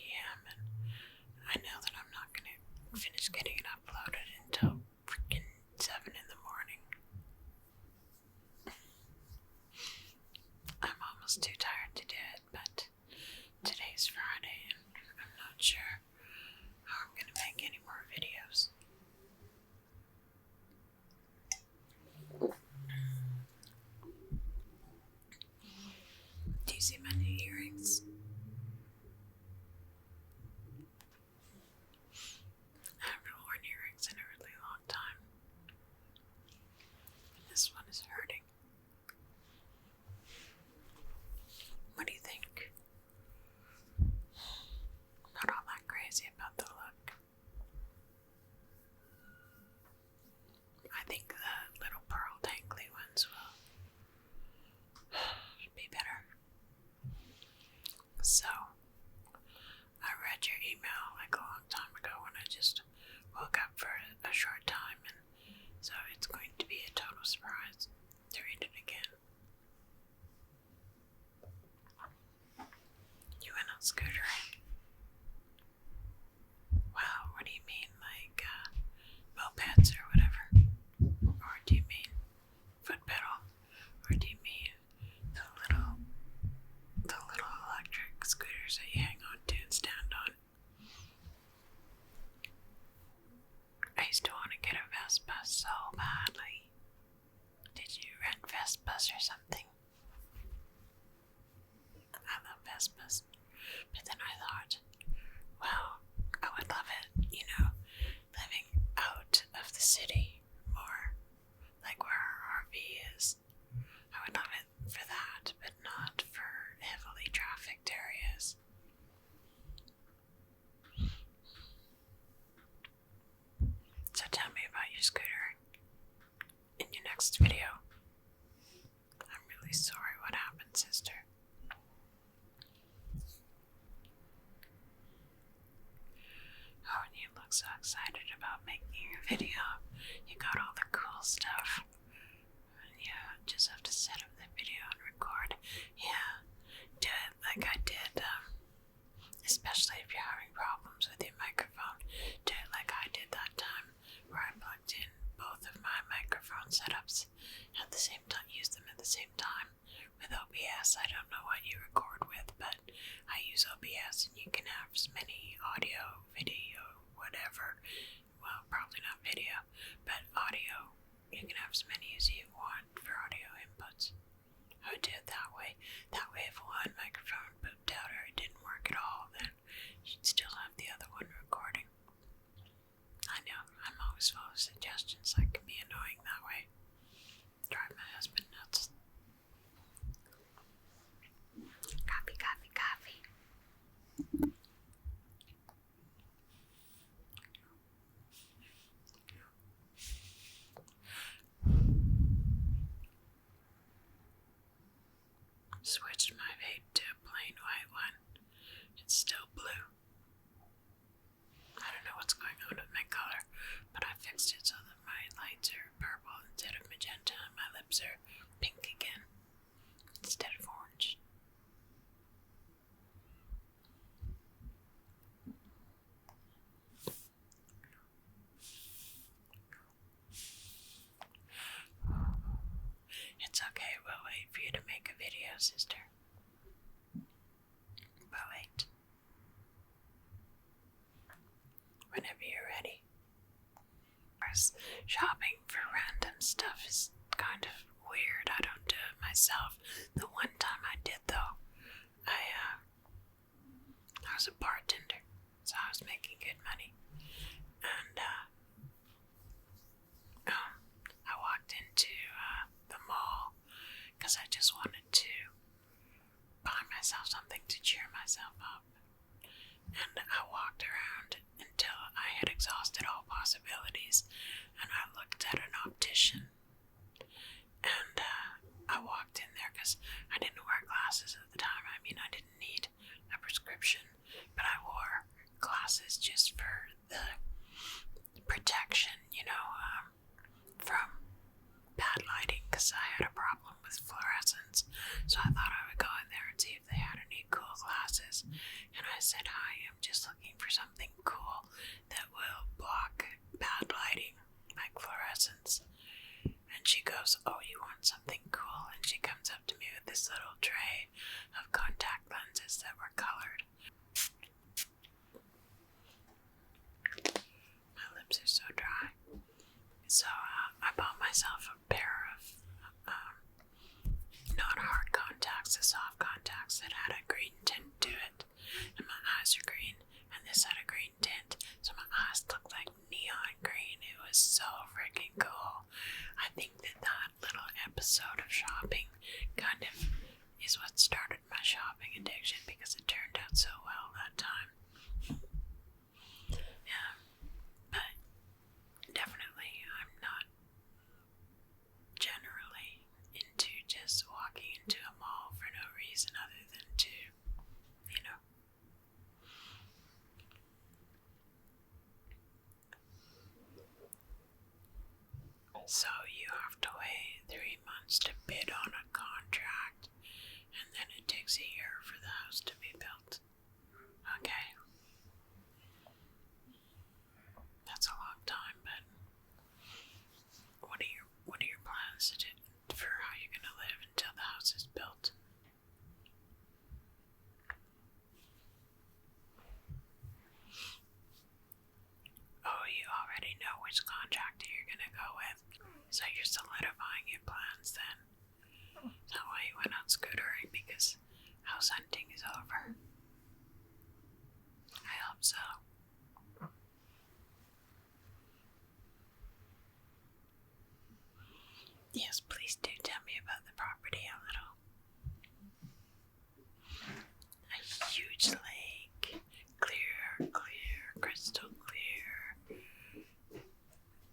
p.m. and I know that I'm not going to finish getting it uploaded until freaking 7 in the morning. I'm almost too tired to do it, but today's Friday and I'm not sure how I'm going to make any more videos. Do you see my new earrings? I haven't worn earrings in a really long time. And this one is hurting. What do you think? Not all that crazy about the look. I think the little pearl dangly ones will be better. So, I read your email like a long time ago when I just woke up for a short time, and so it's going to be a total surprise to read it again. You went on scootering? Wow, what do you mean, like mopeds or whatever? Or do you mean foot pedal? Or do you mean the little electric scooters that you hang on to and stand on? I used to want to get a Vespa so badly. Did you rent Vespas or something? I love Vespas. But then I thought, well, I would love it, living out of the city more, like where our RV is. I would love it for that, but not for heavily trafficked areas. So tell me about your scooter in your next video. I'm really sorry what happened, sister. Oh, and you look so excited about making your video. You got all the cool stuff. And you just have to set up the video and record. Yeah, do it like I did. Especially if you're having problems with your microphone. Do it like I did that time where I plugged in both of my microphone setups at the same time, used them at the same time with OBS. I don't know what you record with, but I use OBS and you can have as many audio, video, whatever. Well, probably not video, but audio. You can have as many as you want for audio inputs. I would do it that way. That way if one microphone pooped out or it didn't work at all, then you'd still have the other one recording. I know, I'm always full of suggestions. I can be annoying that way. Drive my husband nuts. Coffee, coffee, coffee. Switched my vape to a plain white one. It's still blue. I don't know what's going on with my color, but I fixed it so that my lights are purple instead of magenta and my lips are pink again instead of orange. It's okay, we'll wait for you to make a video, sister. We'll wait. Whenever you're ready. Shopping for random stuff is kind of weird. I don't do it myself. The one time I did, though, I was a bartender, so I was making good money. And I walked into the mall because I just wanted to buy myself something to cheer myself up. And I walked around until I had exhausted all possibilities, and I looked at an optician. And I walked in there because I didn't wear glasses at the time. I mean, I didn't need a prescription, but I wore glasses just for the protection, from bad bad lighting because I had a problem with fluorescence. So I thought I would go in there and see if they had any cool glasses. And I said, "Hi, I'm just looking for something cool that will block bad lighting, like fluorescence." And she goes, "Oh, you want something cool?" And she comes up to me with this little tray of contact lenses that were colored. My lips are so dry. So I bought myself a pair of not hard contacts, the soft contacts that had a green tint to it. And my eyes are green, and this had a green tint, so my eyes looked like neon green. It was so freaking cool. I think that little episode of shopping kind of is what started my shopping addiction because it turned out so well that time. Yeah, but definitely I'm not generally into just walking into a mall for no reason other than to, you know. So you have to wait 3 months to bid on a contract, and then it takes a year for the house to be built. Okay. That's a long time, but what are your plans for how you're gonna live until the house is built? Oh, you already know which contractor you're gonna go with, so you're solidifying your plans then. Is that why you went out scootering? Because house hunting is over? I hope so. Yes, please do tell me about the property a little. A huge lake, clear, crystal clear.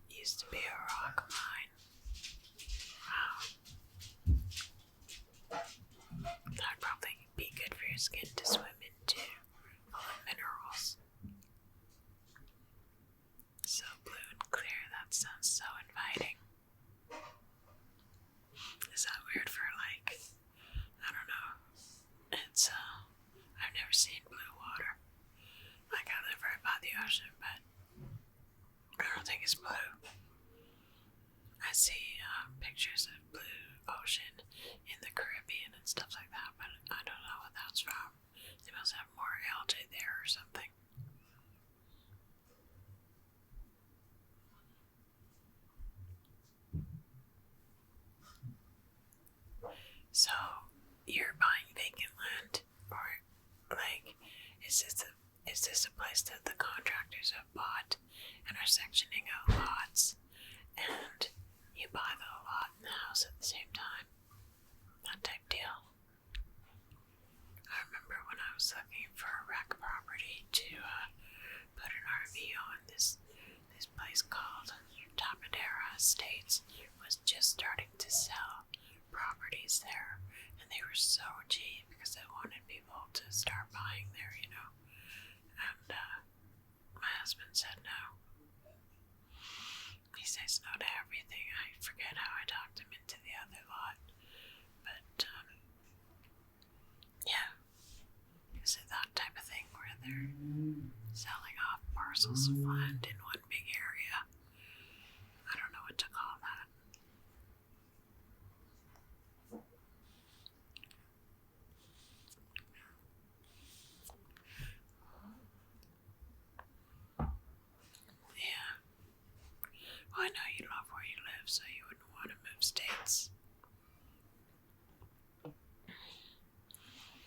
Used to be a rock mine. Wow. That'd probably be good for your skin to swim into, full of minerals. So blue and clear, that sounds so inviting. Is that weird for like, I don't know. It's, I've never seen blue water. Like I live right by the ocean, but I don't think it's blue. I see pictures of blue ocean in the Caribbean and stuff like that, but I don't know what that's from. They must have more algae there or something. So, you're buying vacant land, or like, is this a place that the contractors have bought and are sectioning out lots, and you buy the lot and the house at the same time? That type deal. I remember when I was looking for a wreck property to put an RV on, this place called Tapadera Estates was just starting to sell properties there, and they were so cheap because they wanted people to start buying there, you know. And my husband said no. He says no to everything. I forget how I talked him into the other lot, but yeah. Is it that type of thing where they're selling off parcels of land in one big area? I don't know what to call that. Yeah. Well, I know you love where you live, so you wouldn't want to move states.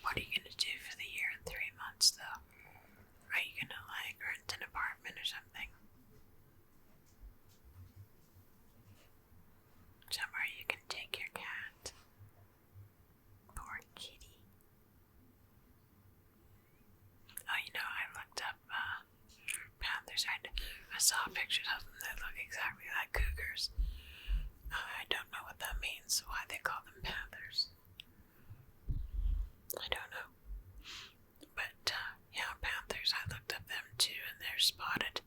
What are you gonna do for the year in 3 months, though? Are you gonna like rent an apartment or something? Somewhere you can take your cat. Poor kitty. Oh, you know, I looked up panthers. I saw pictures of them that look exactly like cougars. I don't know what that means, why they call them panthers. I don't know. But, yeah, panthers, I looked up them too, and they're spotted.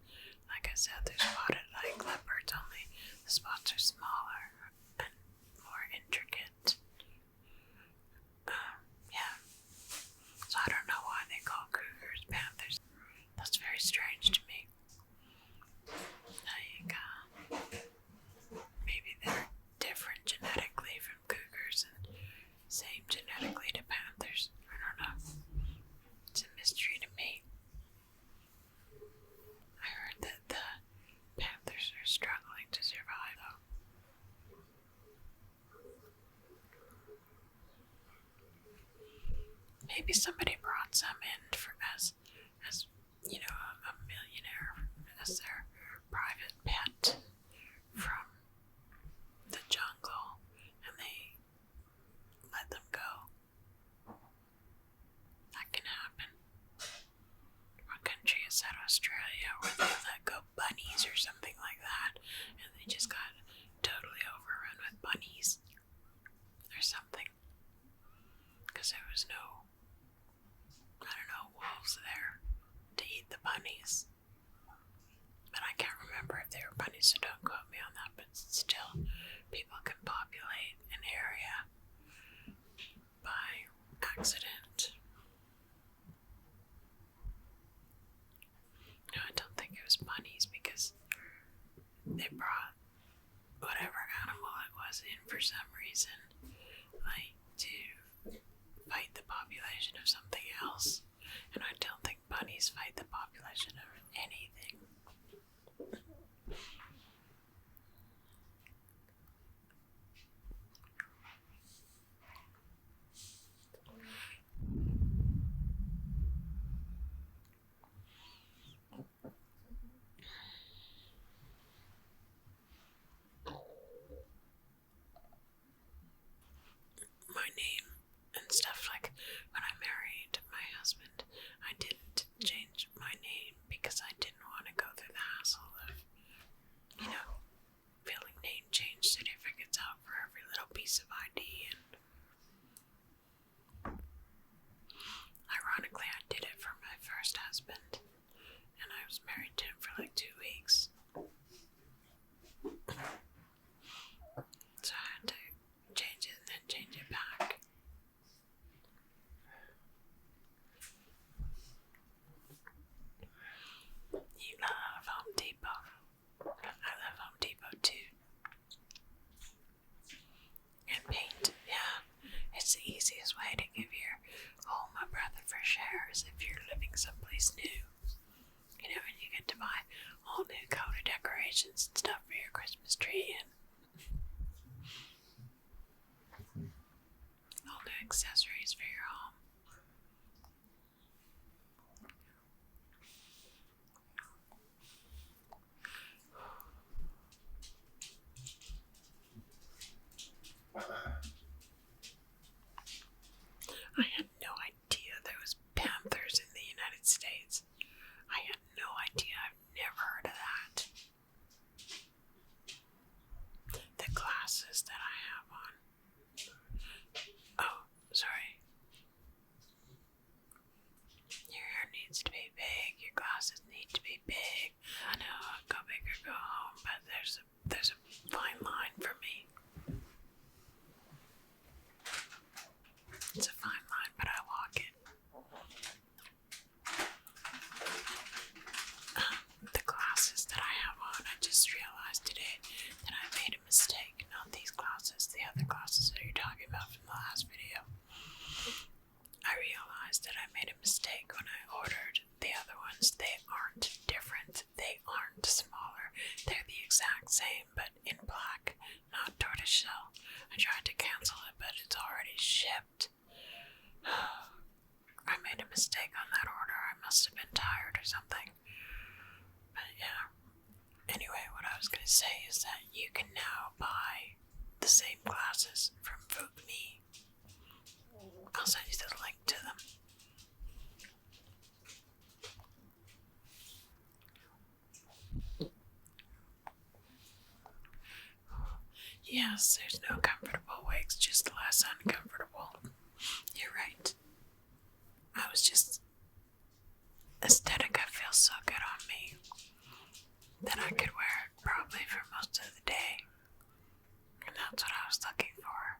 Like I said, they're spotted like leopards, only the spots are smaller. And intricate. Yeah. So I don't know why they call cougars panthers. That's very strange to me. Like, maybe they're different genetically from cougars and same genetically to panthers. I don't know. It's a mystery to me. I heard that the panthers are struggling to survive, though. Maybe somebody brought some in for as you know, a millionaire as their private pet from the jungle, and they let them go. That can happen. What country is that? Australia, where they let go bunnies or something like that, and they just got totally overrun with bunnies or something, because there was no, I don't know, wolves there to eat the bunnies. But I can't remember if they were bunnies, so don't quote me on that. But still, people can populate an area by accident. No, I don't think it was bunnies, because they brought whatever animal it was in for some reason, like to fight the population of something else. And I don't think bunnies fight the population of anything. My name and stuff, like when I married my husband, I didn't change my name because I didn't want to go through the hassle of, filling name change certificates out for every little piece of ID. And ironically, I did it for my first husband, and I was married to him for like 2 weeks. So I had to change it and then change it back. You love Home Depot. I love Home Depot too. And paint, yeah. It's the easiest way to give your home a breath of fresh air is if you're living someplace new. And you get to buy all new color decorations and stuff for your Christmas tree and all new accessories for your home. I had no idea there was panthers in the United States. I had no idea. I've never heard of that. The glasses that I have on. Oh, sorry. Your hair needs to be big. Your glasses need to be big. I know, go big or go home, but there's a fine line for me. It's a fine line, but I walk it. The glasses that I have on, I just realized today that I made a mistake. Not these glasses, the other glasses that you're talking about from the last video. I realized that I made a mistake when I ordered the other ones. They aren't different. They aren't smaller. They're the exact same, but in black, not tortoiseshell. I tried to cancel it, but it's already shipped. I made a mistake on that order. I must have been tired or something. But yeah. Anyway, what I was going to say is that you can now buy the same glasses from Me. I'll send you the link to them. Yes, there's no comfortable wigs, just less uncomfortable. You're right. I was just... Aesthetica feels so good on me that I could wear it probably for most of the day. And that's what I was looking for.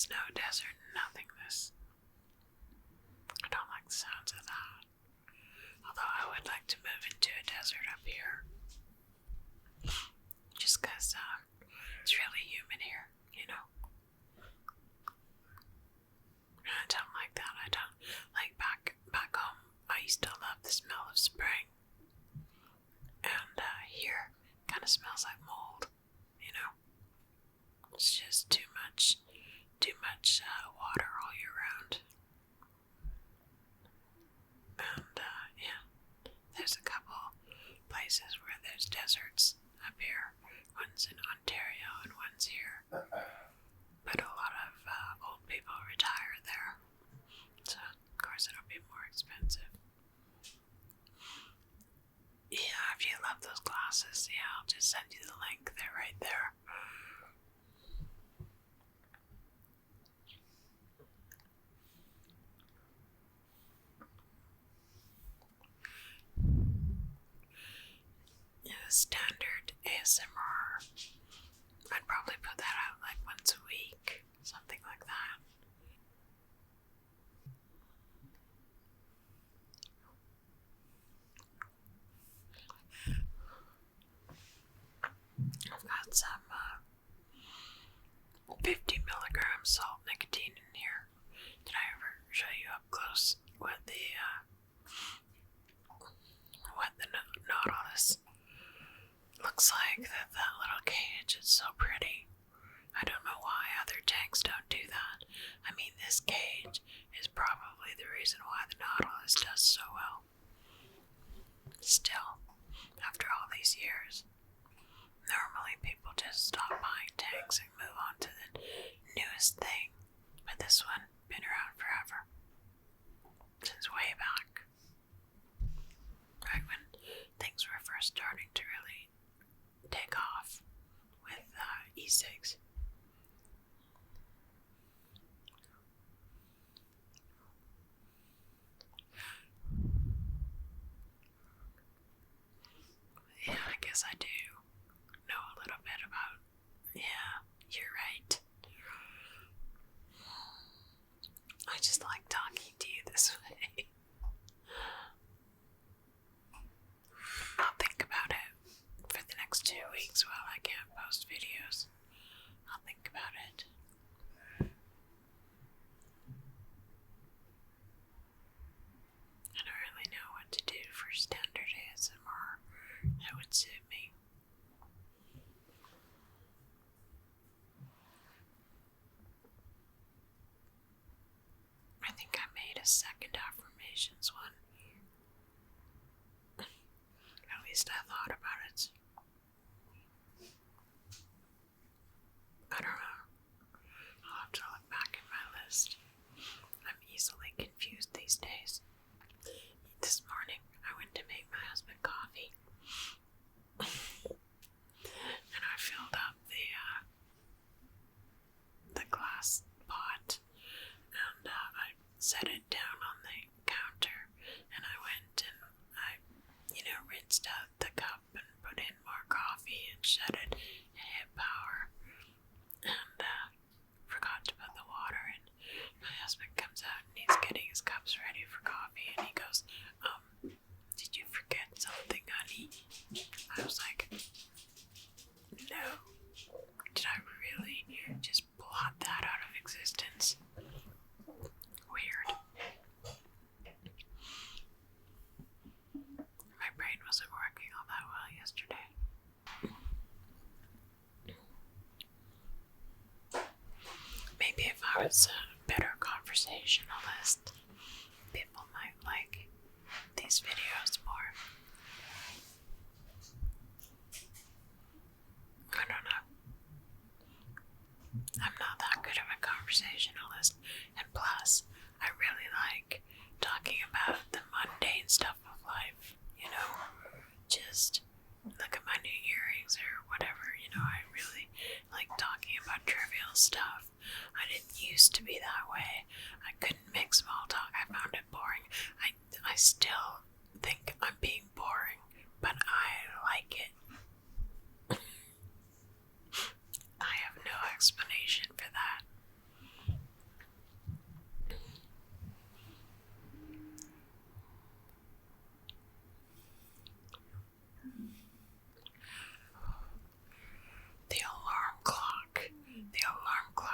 Snow, desert, nothingness. I don't like the sounds of that. Although I would like to move into a desert up here. Just because it's really humid here, you know? I don't like that. I don't like back home. I used to love the smell of spring. And here kind of smells like mold, you know? It's just too much water all year round. And yeah, there's a couple places where there's deserts up here. One's in Ontario and one's here. But a lot of old people retire there. So, of course, it'll be more expensive. Yeah, if you love those glasses, yeah, I'll just send you the link. They're right there. Yeah, standard ASMR. I'd probably put that out like once a week, something like that. I've got some 50 milligrams salt nicotine in here. Did I ever show you up close what the Nautilus looks like? That little cage is so pretty. I don't know why other tanks don't do that. I mean, this cage is probably the reason why the Nautilus does so well. Still, after all these years, normally people just stop buying tanks and move on to the newest thing. But this one, been around forever. Since way back. Right when things were first starting to really take off with e-cigs. Yeah, I guess I do know a little bit about. Yeah, you're right. I just like talking to you this way. I'll think about it for the next 2 weeks while I can't post videos. I'll think about it. I don't really know what to do for standard ASMR that would suit me. I think I made a second affirmations one. At least I thought about it. I don't know. I'll have to look back in my list. I'm easily confused these days. This morning, I went to make my husband coffee. And I filled up the glass pot. And I set it down on the counter. And I went and I, rinsed out the cup and put in more coffee and shut it and hit power. And forgot to put the water in. My husband comes out and he's getting his cups ready for coffee and he goes, did you forget something, honey? I was like, no. Did I really just blot that out of existence? Weird. My brain wasn't working all that well yesterday. Maybe if I was a better conversationalist, people might like these videos more. I don't know. I'm not that good of a conversationalist, and plus, I really like talking about the mundane stuff of life, just look at my new earrings or whatever, I really like talking about trivial stuff. I didn't used to be that way. I couldn't make small talk. I found it boring. I still think I'm being boring, but I like it. I have no explanation for that.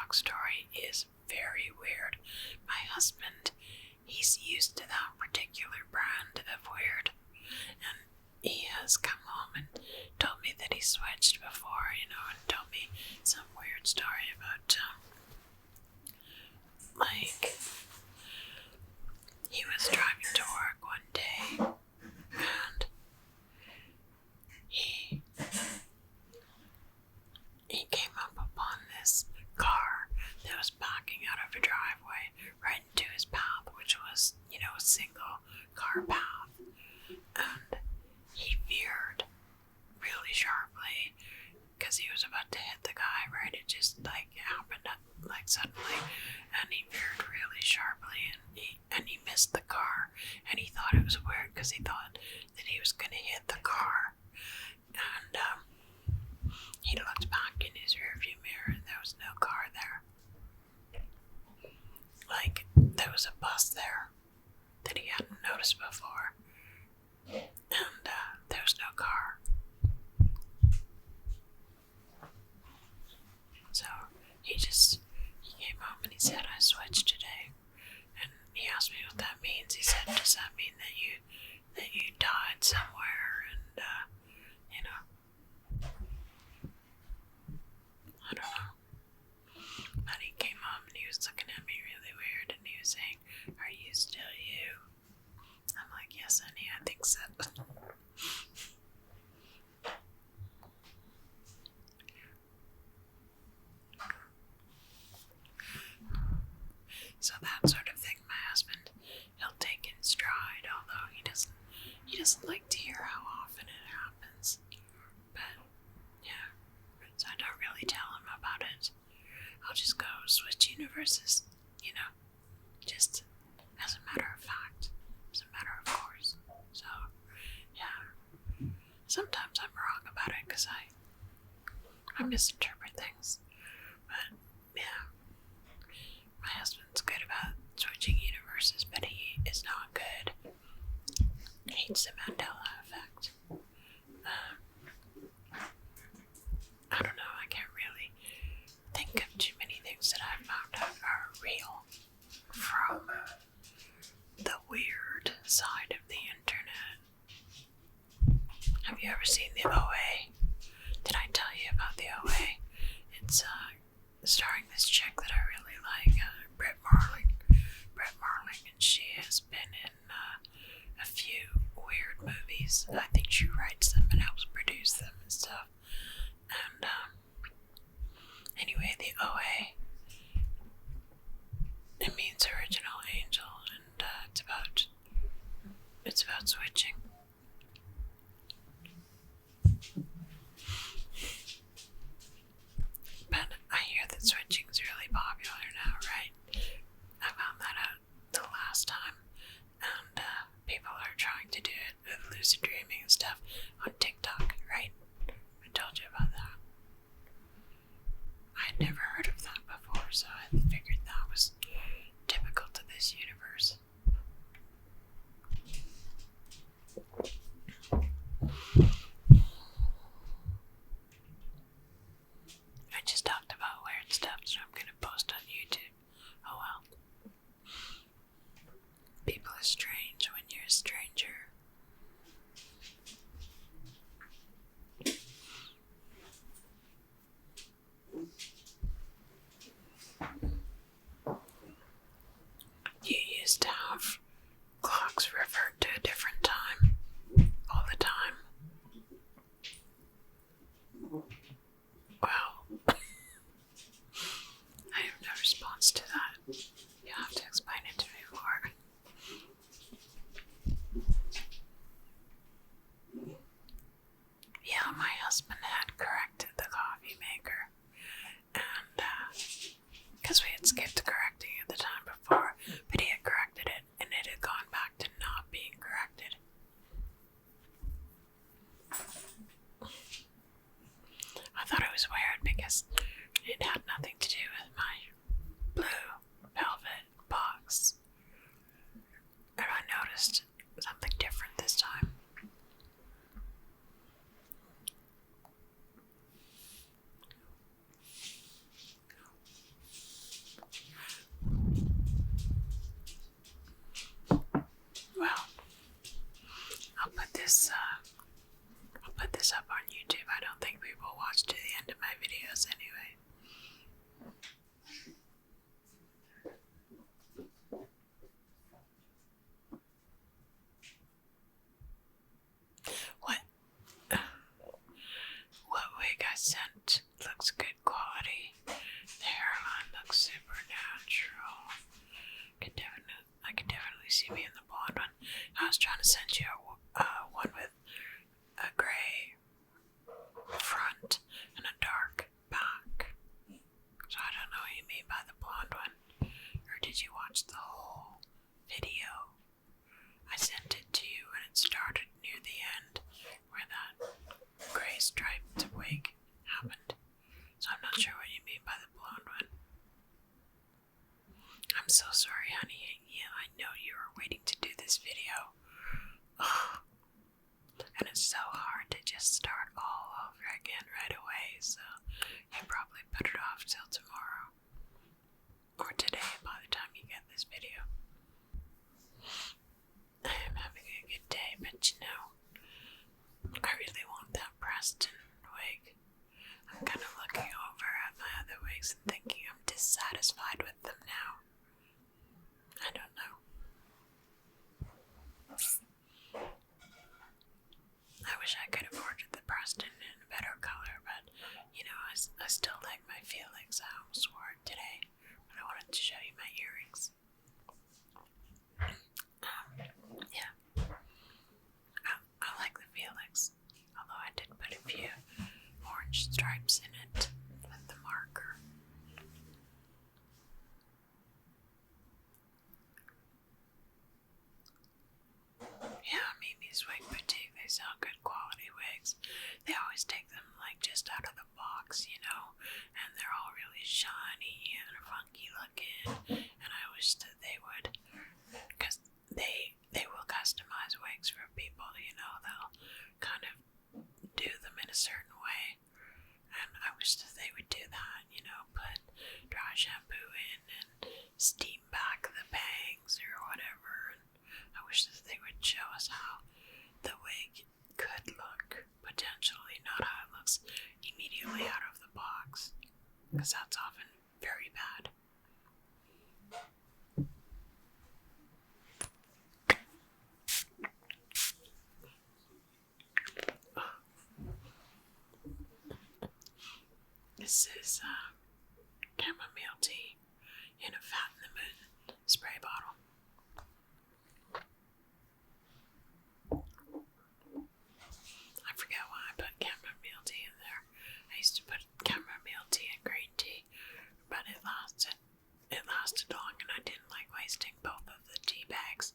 backstory is very weird. My husband, he's used to that particular brand of weird, and he has come home and told me that he switched before, and told me some weird story about, he was driving to work one day, and he came up upon this car that was backing out of a driveway right into his path, which was, a single car path, and he veered really sharply because he was about to hit the guy, right? It just happened suddenly, and he veered really sharply, and he missed the car, and he thought it was weird because he thought that he was going to hit the car, and he looked back in his rearview mirror, and there was no car there. There was a bus there that he hadn't noticed before, and there was no car. So he came home and he said, I switched today. And he asked me what that means. He said, does that mean that you died somewhere? And, I don't know. But he came home and he was looking at me really weird, and he was saying, are you still you? I'm like, yes, honey, I think so. So that sort of thing, my husband, he'll take in stride, although he doesn't like to hear how often it happens. But, yeah, so I don't really tell him about it. I'll just go switch universes, just as a matter of fact, as a matter of course. So, yeah, sometimes I'm wrong about it because I misinterpret things. But, yeah, my husband's good about switching universes, but he is not good. He hates the Mandela effect. I don't know, I can't really think of too many things that I've found out are real from the weird side of the internet. Have you ever seen the OA? Did I tell you about the OA? It's starring this chick that I really like, Brett Marling, and she has been in a few weird movies. I think she writes them and helps produce them and stuff. And anyway, the OA, it means original angel, and it's about switching. But I hear that switching's really popular now, right? I found that out the last time, and people are trying to do it with lucid dreaming and stuff on see me in the blonde one. I was trying to send you one with a gray front and a dark back. So I don't know what you mean by the blonde one. Or did you watch the whole video? I sent it to you and it started near the end where that gray striped wig happened. So I'm not sure what you mean by the blonde one. I'm so sorry, honey. Yeah, I know you were waiting to do this video. Oh, and it's so hard to just start all over again right away, so you probably put it off till tomorrow. Or today by the time you get this video. I am having a good day, but you know, I really want that Preston wig. I'm kind of looking over at my other wigs and thinking I'm dissatisfied with them now. I don't know. I wish I could have ordered the Preston in a better color, but you know, I still like my Felix. I almost wore it today, but I wanted to show you my earrings. Yeah. I like the Felix, although I did put a few orange stripes in it with the marker. Yeah, Mimi's Wig Boutique, they sell good quality wigs. They always take them like just out of the box, you know, and they're all really shiny and funky looking, and I wish that they would, because they will customize wigs for people, you know, they'll kind of do them in a certain way, and I wish that they would do that, you know, put dry shampoo in and steam back the bangs or whatever, and I wish that they would show us how the wig could look, potentially, not how it looks immediately out of the box, because that's often very bad. This is chamomile tea in a Fat in the Moon spray bottle. I forget why I put chamomile tea in there. I used to put chamomile tea and green tea, but it lasted long and I didn't like wasting both of the tea bags.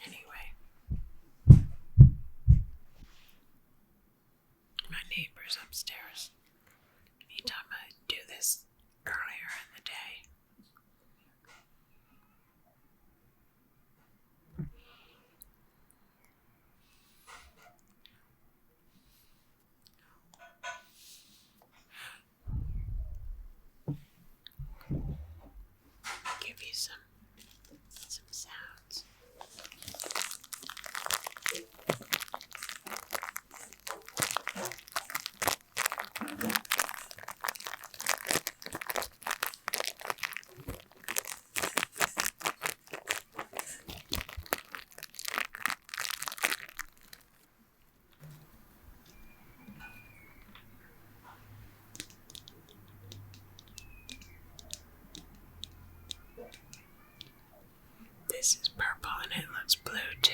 Anyway, my neighbor's upstairs. Anytime I do this earlier in the day, give you some sounds. This is purple and it looks blue too.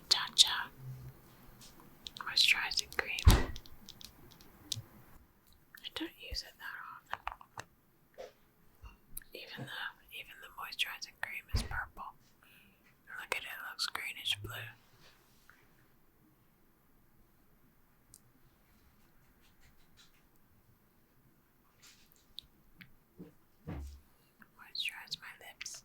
Cha-cha. Moisturizing cream. I don't use it that often. Even the moisturizing cream is purple. Look at it, it looks greenish blue. Moisturize my lips.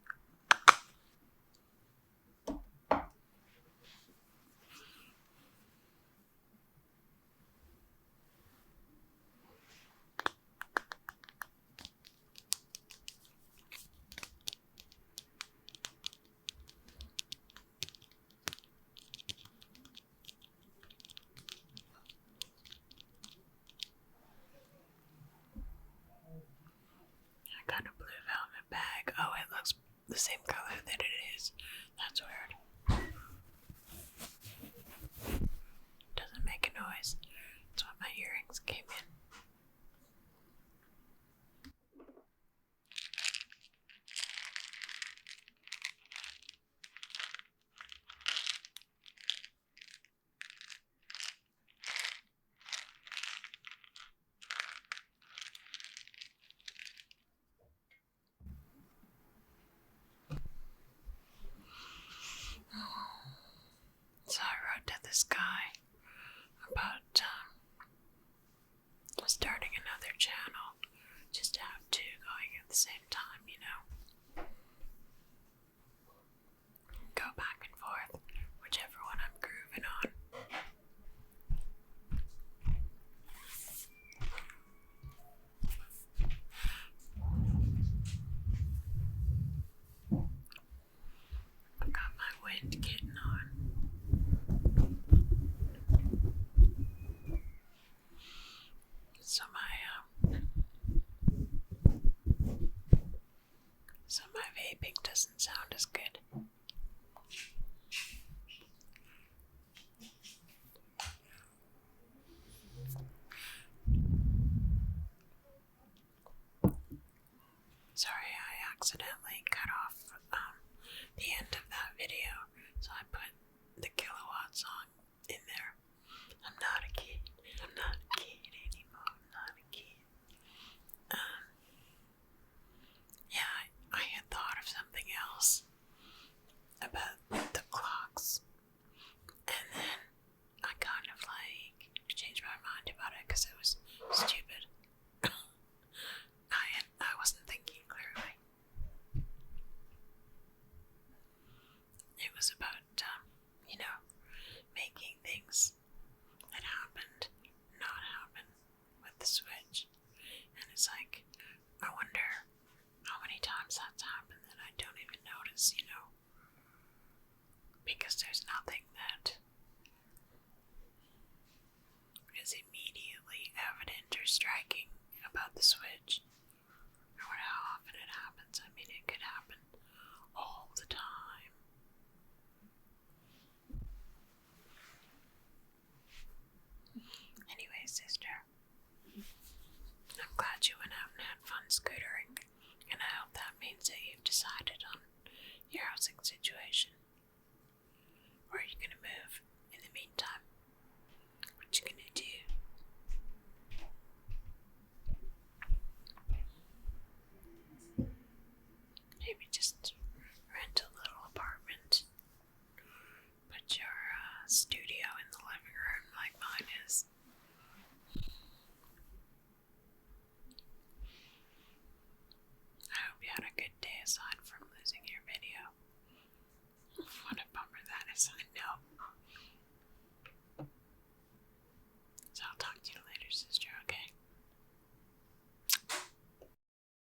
I got a blue velvet bag. Oh, it looks the same color that it is. That's weird. noise. That's what my earrings came in. So I wrote to this guy about starting another channel, just to have two going at the same time, you know. Go back and forth, whichever one I'm grooving on. I've got my wind kitten on. So my vaping doesn't sound as good. Sorry, I accidentally cut off the end of that video, so I put the kilowatt song in there. I'm not a kid. I'm not a kid anymore. I'm not a kid. Yeah, I had thought of something else about the clocks, and then I kind of like changed my mind about it because it was stupid. I wasn't thinking clearly. It was about, making things that happened not happen with the Switch. And it's like, I wonder how many times that's happened that I don't even notice, because there's nothing that is immediately evident or striking about the Switch. I wonder how often it happens. I mean, it could happen all the time. Anyway, sister, I'm glad you went out and had fun scootering, and I hope that means that you've decided on your housing situation.